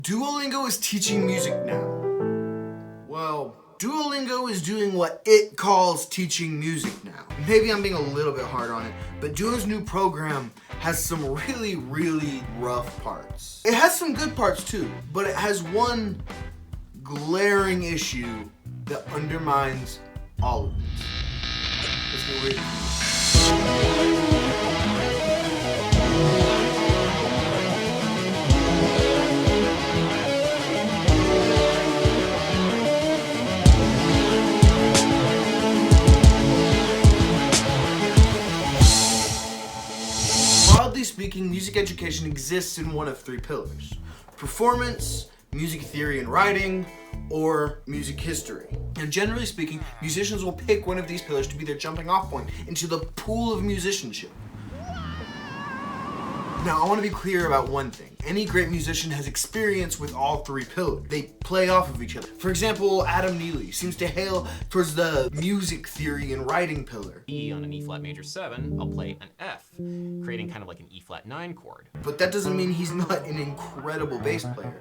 Duolingo is teaching music now. Well, Duolingo is doing what it calls teaching music now. Maybe I'm being a little bit hard on it, but Duo's new program has some really rough parts. It has some good parts too, but it has one glaring issue that undermines all of it. Let's go read it. Broadly speaking, music education exists in one of three pillars: performance, music theory and writing, or music history. And generally speaking, musicians will pick one of these pillars to be their jumping off point into the pool of musicianship. Now, I want to be clear about one thing. Any great musician has experience with all three pillars. They play off of each other. For example, Adam Neely seems to hail towards the music theory and writing pillar. E on an E flat major 7, I'll play an F, creating kind of like an E flat 9 chord. But that doesn't mean he's not an incredible bass player.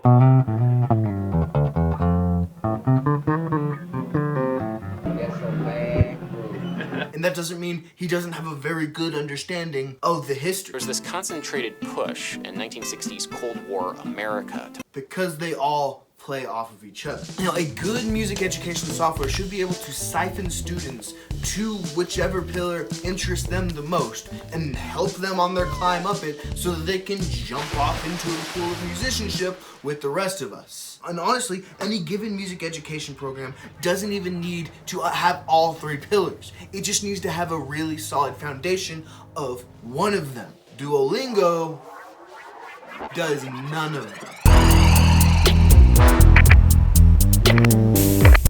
And that doesn't mean he doesn't have a very good understanding of the history. There's this concentrated push in 1960s Cold War America. Because they all play off of each other. Now, a good music education software should be able to siphon students to whichever pillar interests them the most and help them on their climb up it so that they can jump off into a pool of musicianship with the rest of us. And honestly, any given music education program doesn't even need to have all three pillars. It just needs to have a really solid foundation of one of them. Duolingo does none of them.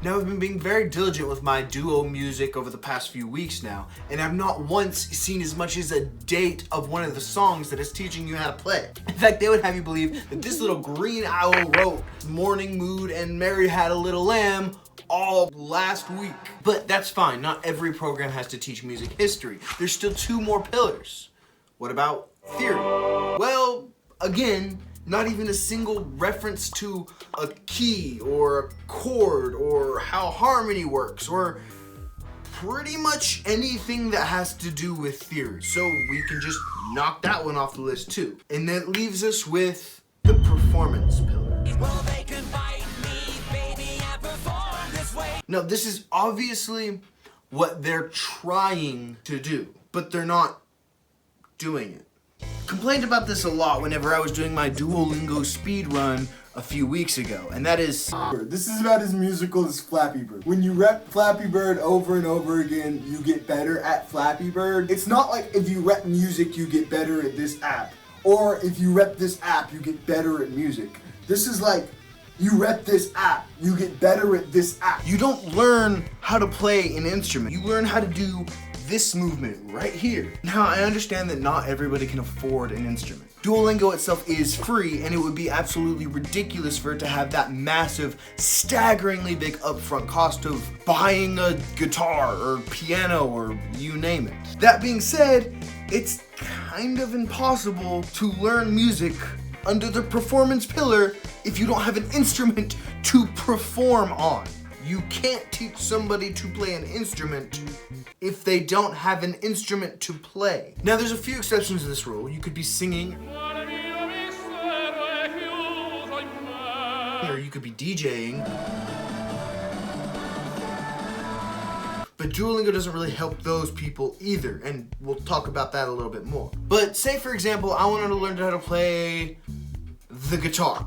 Now, I've been being very diligent with my Duo music over the past few weeks now, and I've not once seen as much as a date of one of the songs that is teaching you how to play. In fact, they would have you believe that this little green owl wrote Morning Mood and Mary Had a Little Lamb all last week. But that's fine, not every program has to teach music history. There's still two more pillars. What about theory? Well, again, not even a single reference to a key or a chord or how harmony works or pretty much anything that has to do with theory. So we can just knock that one off the list too. And that leaves us with the performance pillar. Well, they can fight me, baby, I perform this way. Now, this is obviously what they're trying to do, but they're not doing it. Complained about this a lot whenever I was doing my Duolingo speed run a few weeks ago, and that is... This is about as musical as Flappy Bird. When you rep Flappy Bird over and over again, you get better at Flappy Bird. It's not like if you rep music, you get better at this app. Or if you rep this app, you get better at music. This is like, you rep this app, you get better at this app. You don't learn how to play an instrument. You learn how to do this movement right here. Now, I understand that not everybody can afford an instrument. Duolingo itself is free, and it would be absolutely ridiculous for it to have that massive, staggeringly big upfront cost of buying a guitar or piano or you name it. That being said, it's kind of impossible to learn music under the performance pillar if you don't have an instrument to perform on. You can't teach somebody to play an instrument if they don't have an instrument to play. Now, there's a few exceptions to this rule. You could be singing, or you could be DJing. But Duolingo doesn't really help those people either, and we'll talk about that a little bit more. But say, for example, I wanted to learn how to play the guitar.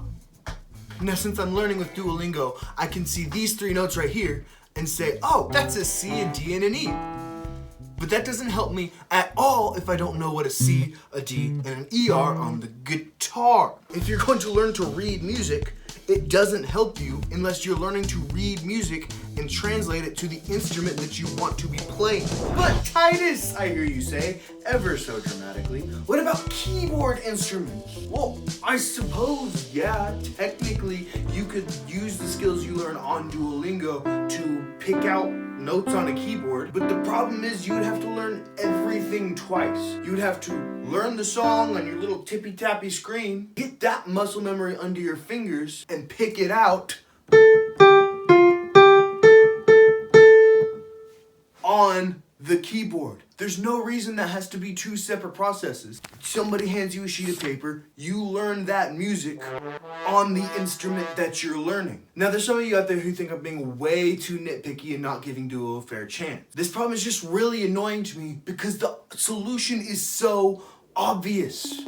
Now, since I'm learning with Duolingo, I can see these three notes right here and say, oh, that's a C, a D, and an E. But that doesn't help me at all if I don't know what a C, a D, and an E are on the guitar. If you're going to learn to read music, it doesn't help you unless you're learning to read music and translate it to the instrument that you want to be playing. But Titus, I hear you say, ever so dramatically, what about keyboard instruments? Well, I suppose, yeah, technically you could use the skills you learn on Duolingo to pick out notes on a keyboard, but the problem is you would have to learn everything twice. You would have to learn the song on your little tippy-tappy screen, get that muscle memory under your fingers, and pick it out on the keyboard. There's no reason that has to be two separate processes. Somebody hands you a sheet of paper, you learn that music on the instrument that you're learning. Now there's some of you out there who think I'm being way too nitpicky and not giving Duo a fair chance. This problem is just really annoying to me because the solution is so obvious.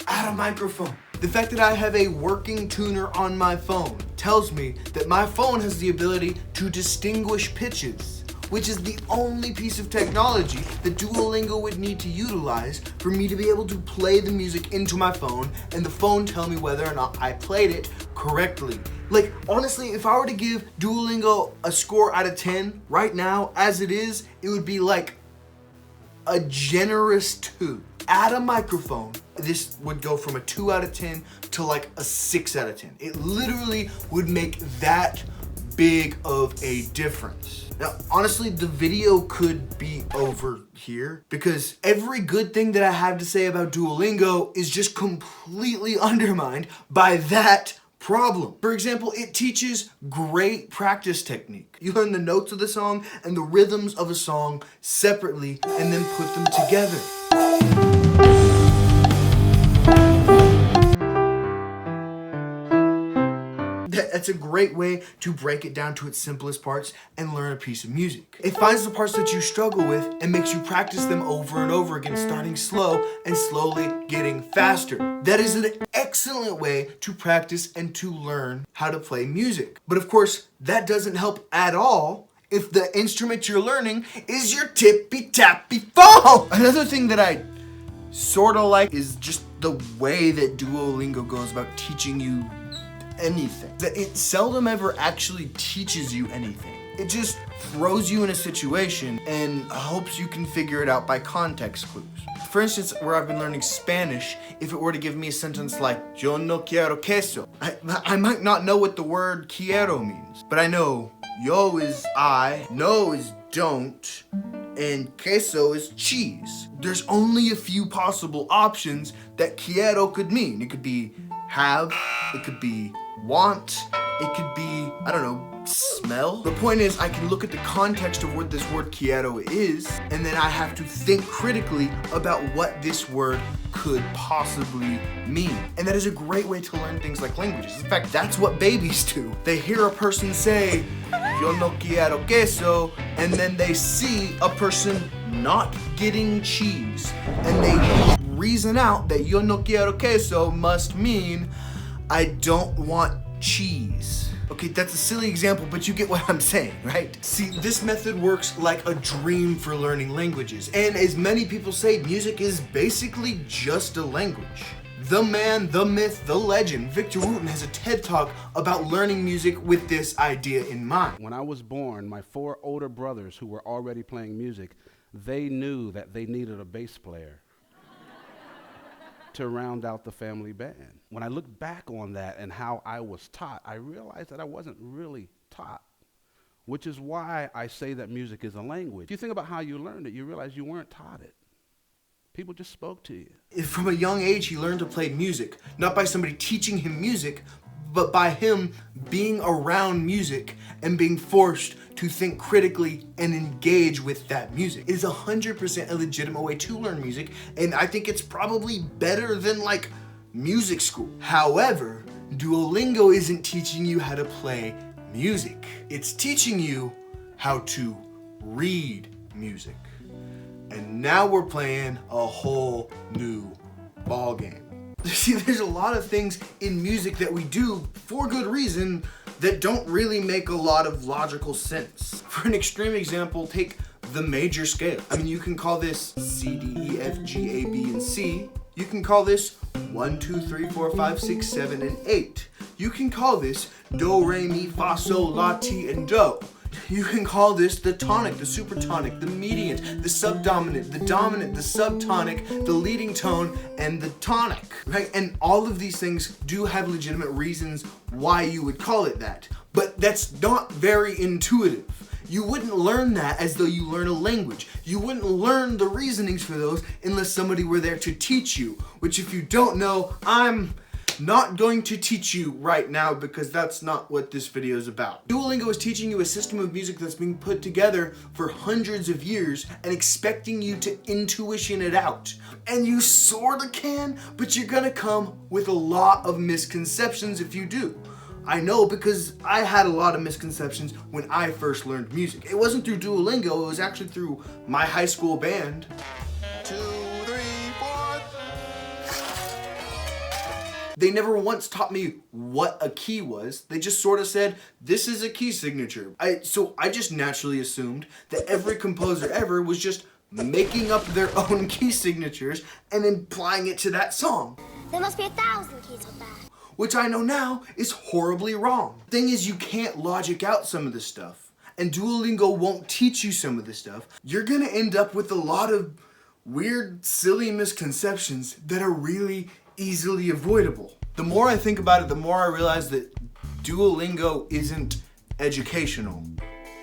Add a microphone. The fact that I have a working tuner on my phone tells me that my phone has the ability to distinguish pitches, which is the only piece of technology that Duolingo would need to utilize for me to be able to play the music into my phone and the phone tell me whether or not I played it correctly. Like, honestly, if I were to give Duolingo a score out of 10 right now, as it is, it would be like a generous 2. Add a microphone, this would go from a 2 out of 10 to like a 6 out of 10. It literally would make that big of a difference. Now, honestly, the video could be over here because every good thing that I have to say about Duolingo is just completely undermined by that problem. For example, it teaches great practice technique. You learn the notes of the song and the rhythms of a song separately and then put them together. That's a great way to break it down to its simplest parts and learn a piece of music. It finds the parts that you struggle with and makes you practice them over and over again, starting slow and slowly getting faster. That is an excellent way to practice and to learn how to play music. But of course, that doesn't help at all if the instrument you're learning is your tippy-tappy phone. Another thing that I sort of like is just the way that Duolingo goes about teaching you anything. That it seldom ever actually teaches you anything. It just throws you in a situation and hopes you can figure it out by context clues. For instance, where I've been learning Spanish, if it were to give me a sentence like, yo no quiero queso, I might not know what the word quiero means, but I know yo is I, no is don't, and queso is cheese. There's only a few possible options that quiero could mean. It could be have, it could be want, it could be, I don't know, smell. The point is, I can look at the context of what this word quiero is, and then I have to think critically about what this word could possibly mean. And that is a great way to learn things like languages. In fact, that's what babies do. They hear a person say, yo no quiero queso, and then they see a person not getting cheese, and they reason out that yo no quiero queso must mean I don't want cheese. Okay, that's a silly example, but you get what I'm saying, right? See, this method works like a dream for learning languages. And as many people say, music is basically just a language. The man, the myth, the legend, Victor Wooten has a TED Talk about learning music with this idea in mind. When I was born, my 4 older brothers who were already playing music, they knew that they needed a bass player to round out the family band. When I look back on that and how I was taught, I realized that I wasn't really taught, which is why I say that music is a language. If you think about how you learned it, you realize you weren't taught it. People just spoke to you. From a young age, he learned to play music, not by somebody teaching him music, but by him being around music and being forced to think critically and engage with that music. It is 100% a legitimate way to learn music, and I think it's probably better than like music school. However, Duolingo isn't teaching you how to play music. It's teaching you how to read music. And now we're playing a whole new ball game. See, there's a lot of things in music that we do for good reason that don't really make a lot of logical sense. For an extreme example, take the major scale. I mean, you can call this C, D, E, F, G, A, B, and C. You can call this 1, 2, 3, 4, 5, 6, 7, and 8. You can call this Do, Re, Mi, Fa, Sol, La, Ti, and Do. You can call this the tonic, the supertonic, the mediant, the subdominant, the dominant, the subtonic, the leading tone, and the tonic, right? And all of these things do have legitimate reasons why you would call it that, but that's not very intuitive. You wouldn't learn that as though you learn a language. You wouldn't learn the reasonings for those unless somebody were there to teach you, which if you don't know, I'm not going to teach you right now because that's not what this video is about. Duolingo is teaching you a system of music that's been put together for hundreds of years and expecting you to intuition it out. And you sorta can, but you're gonna come with a lot of misconceptions if you do. I know because I had a lot of misconceptions when I first learned music. It wasn't through Duolingo, it was actually through my high school band. 2, 3, 4. They never once taught me what a key was. They just sort of said, this is a key signature. So I just naturally assumed that every composer ever was just making up their own key signatures and applying it to that song. There must be 1,000 keys of that. Which I know now is horribly wrong. Thing is, you can't logic out some of this stuff. And Duolingo won't teach you some of this stuff. You're gonna end up with a lot of weird, silly misconceptions that are really easily avoidable. The more I think about it, the more I realize that Duolingo isn't educational.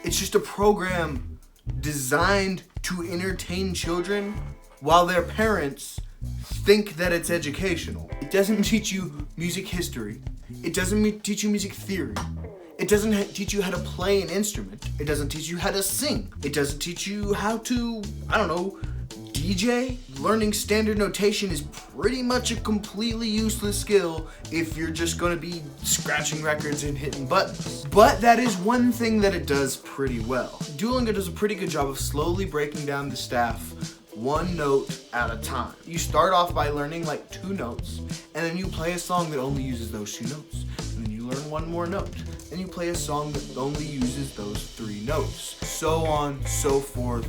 It's just a program designed to entertain children while their parents think that it's educational. It doesn't teach you music history. It doesn't teach you music theory. It doesn't teach you how to play an instrument. It doesn't teach you how to sing. It doesn't teach you how to, I don't know, DJ. Learning standard notation is pretty much a completely useless skill if you're just gonna be scratching records and hitting buttons. But that is one thing that it does pretty well. Duolingo does a pretty good job of slowly breaking down the staff one note at a time. You start off by learning like 2 notes, and then you play a song that only uses those 2 notes. And then you learn one more note, and you play a song that only uses those 3 notes. So on, so forth,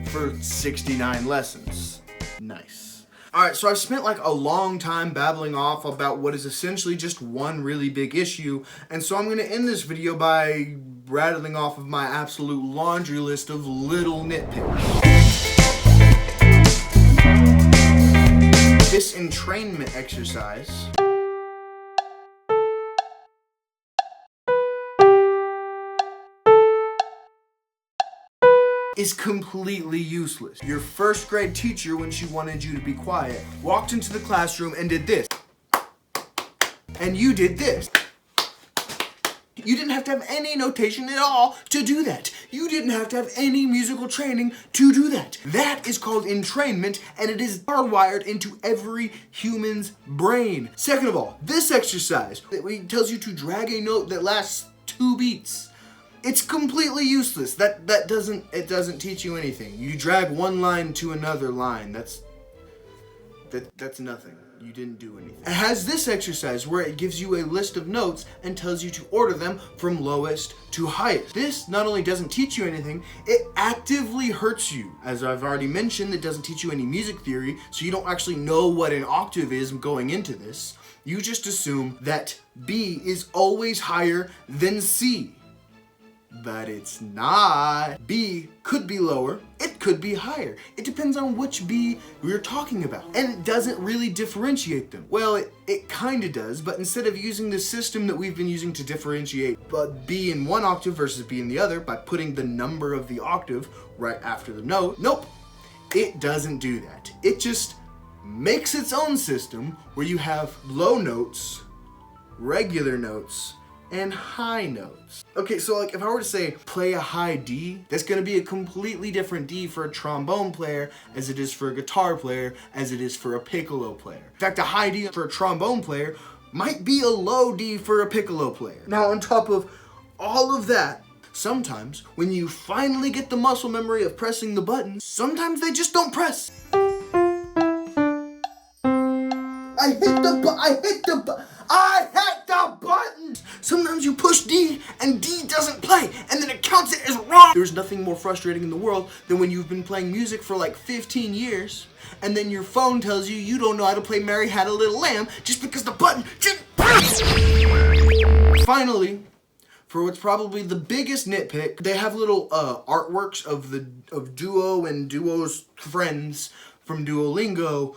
for 69 lessons. Nice. Alright, so I've spent like a long time babbling off about what is essentially just one really big issue, and so I'm gonna end this video by rattling off of my absolute laundry list of little nitpicks. This entrainment exercise is completely useless. Your first grade teacher, when she wanted you to be quiet, walked into the classroom and did this. And you did this. You didn't have to have any notation at all to do that. You didn't have to have any musical training to do that. That is called entrainment, and it is hardwired into every human's brain. Second of all, this exercise that tells you to drag a note that lasts 2 beats. It's completely useless. It doesn't teach you anything. You drag one line to another line. That's nothing. You didn't do anything. It has this exercise where it gives you a list of notes and tells you to order them from lowest to highest. This not only doesn't teach you anything, it actively hurts you. As I've already mentioned, it doesn't teach you any music theory, so you don't actually know what an octave is going into this. You just assume that B is always higher than C. But it's not. B could be lower, it could be higher. It depends on which B we're talking about. And it doesn't really differentiate them. Well, it kinda does, but instead of using the system that we've been using to differentiate B in one octave versus B in the other by putting the number of the octave right after the note, nope, it doesn't do that. It just makes its own system where you have low notes, regular notes, and high notes. Okay, so like if I were to say play a high D, that's gonna be a completely different D for a trombone player as it is for a guitar player, as it is for a piccolo player. In fact, a high D for a trombone player might be a low D for a piccolo player. Now on top of all of that, sometimes when you finally get the muscle memory of pressing the buttons, sometimes they just don't press. I hit the button! Sometimes you push D and D doesn't play and then it counts it as wrong. There's nothing more frustrating in the world than when you've been playing music for like 15 years and then your phone tells you you don't know how to play Mary Had a Little Lamb just because the button didn't press. Finally, for what's probably the biggest nitpick, they have little artworks of Duo and Duo's friends from Duolingo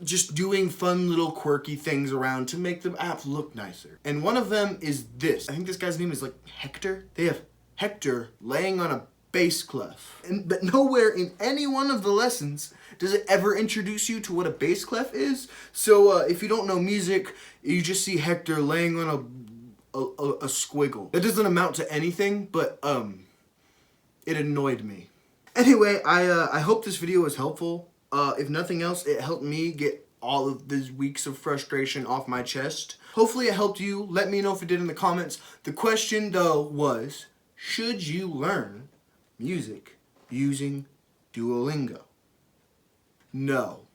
just doing fun little quirky things around to make the app look nicer. And one of them is this. I think this guy's name is like Hector. They have Hector laying on a bass clef. But nowhere in any one of the lessons does it ever introduce you to what a bass clef is. So if you don't know music, you just see Hector laying on a squiggle. That doesn't amount to anything, but it annoyed me. Anyway, I hope this video was helpful. If nothing else, it helped me get all of these weeks of frustration off my chest. Hopefully it helped you. Let me know if it did in the comments. The question though was, should you learn music using Duolingo? No.